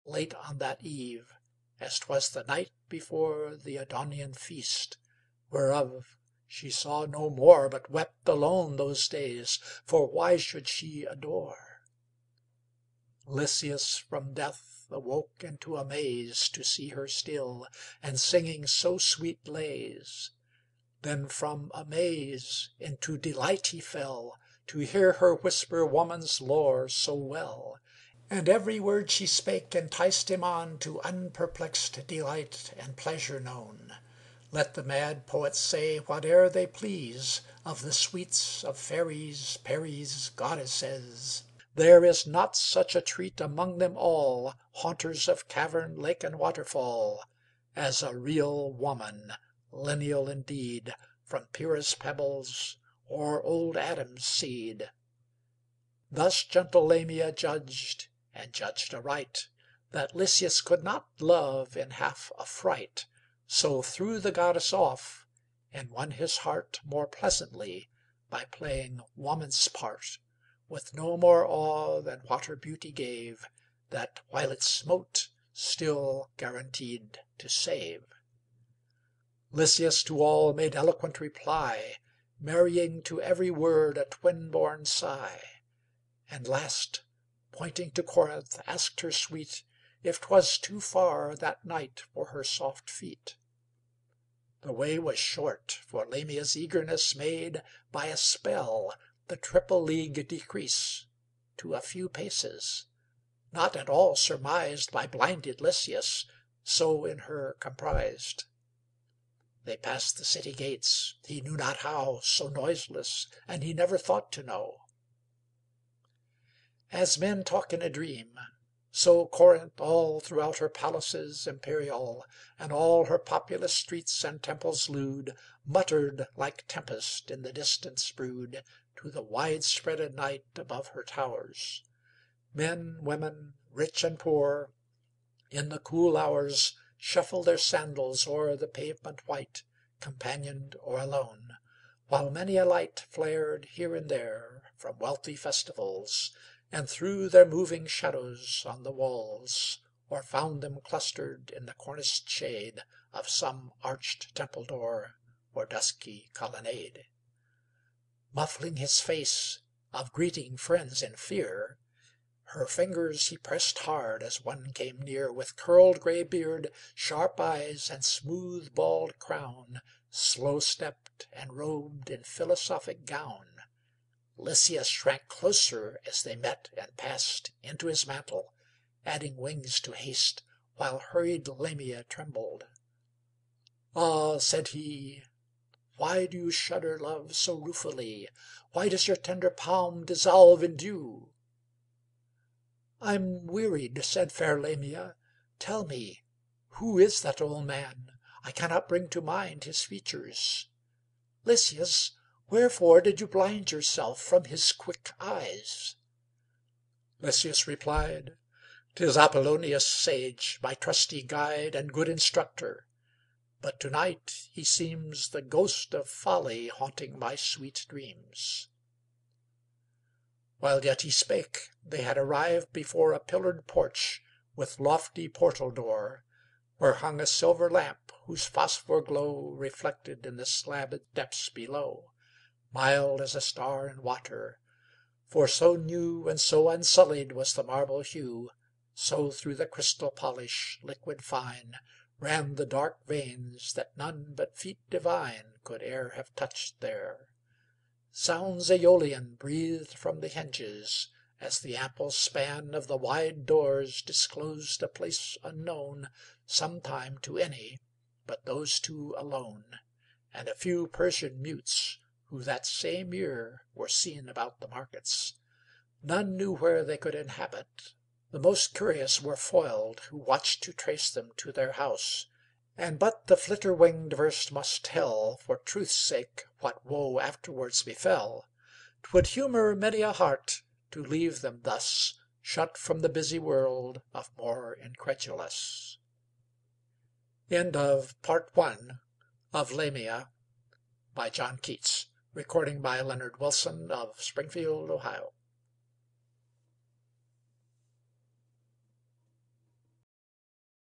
late on that eve, as 'twas the night before the Adonian feast, whereof she saw no more, but wept alone those days, for why should she adore? Lycius from death awoke into amaze to see her still, and singing so sweet lays. Then from amaze into delight he fell, to hear her whisper woman's lore so well, and every word she spake enticed him on to unperplexed delight and pleasure known. Let the mad poets say whate'er they please of the sweets of fairies, peris, goddesses, there is not such a treat among them all, haunters of cavern, lake, and waterfall, as a real woman, lineal indeed, from purest pebbles or old Adam's seed. Thus gentle Lamia judged, and judged aright, that Lycius could not love in half affright, so threw the goddess off, and won his heart more pleasantly by playing woman's part, with no more awe than what her beauty gave, that while it smote, still guaranteed to save. Lycius to all made eloquent reply, marrying to every word a twin-born sigh, and last, pointing to Corinth, asked her sweet if 'twas too far that night for her soft feet. The way was short, for Lamia's eagerness made by a spell the triple league decrease to a few paces, not at all surmised by blinded Lycius, so in her comprised. They passed the city gates, he knew not how, so noiseless, and he never thought to know. As men talk in a dream, so Corinth all throughout her palaces imperial, and all her populous streets and temples lewd, muttered like tempest in the distance brewed to the wide-spreaded night above her towers. Men, women, rich and poor, in the cool hours shuffle their sandals o'er the pavement white, companioned or alone, while many a light flared here and there from wealthy festivals, and threw their moving shadows on the walls, or found them clustered in the corniced shade of some arched temple door or dusky colonnade. Muffling his face, of greeting friends in fear, her fingers he pressed hard as one came near, with curled gray beard, sharp eyes, and smooth bald crown, slow-stepped and robed in philosophic gown. Lycius shrank closer as they met and passed into his mantle, adding wings to haste, while hurried Lamia trembled. "Ah," said he, "why do you shudder, love, so ruefully? Why does your tender palm dissolve in dew?" "I'm wearied," said fair Lamia. "Tell me, who is that old man? I cannot bring to mind his features. Lycius, wherefore did you blind yourself from his quick eyes?" Lycius replied, "'Tis Apollonius sage, my trusty guide and good instructor. But to night he seems the ghost of folly haunting my sweet dreams." While yet he spake, they had arrived before a pillared porch with lofty portal door, where hung a silver lamp whose phosphor glow reflected in the slabbed depths below, mild as a star in water, for so new and so unsullied was the marble hue, so through the crystal polish, liquid fine, ran the dark veins that none but feet divine could e'er have touched there. Sounds Aeolian breathed from the hinges, as the ample span of the wide doors disclosed a place unknown sometime to any but those two alone, and a few Persian mutes, who that same year were seen about the markets. None knew where they could inhabit. The most curious were foiled, who watched to trace them to their house, and but the flitter-winged verse must tell, for truth's sake, what woe afterwards befell. 'Twould humor many a heart to leave them thus, shut from the busy world of more incredulous. End of Part 1 of Lamia, by John Keats. Recording by Leonard Wilson of Springfield, Ohio.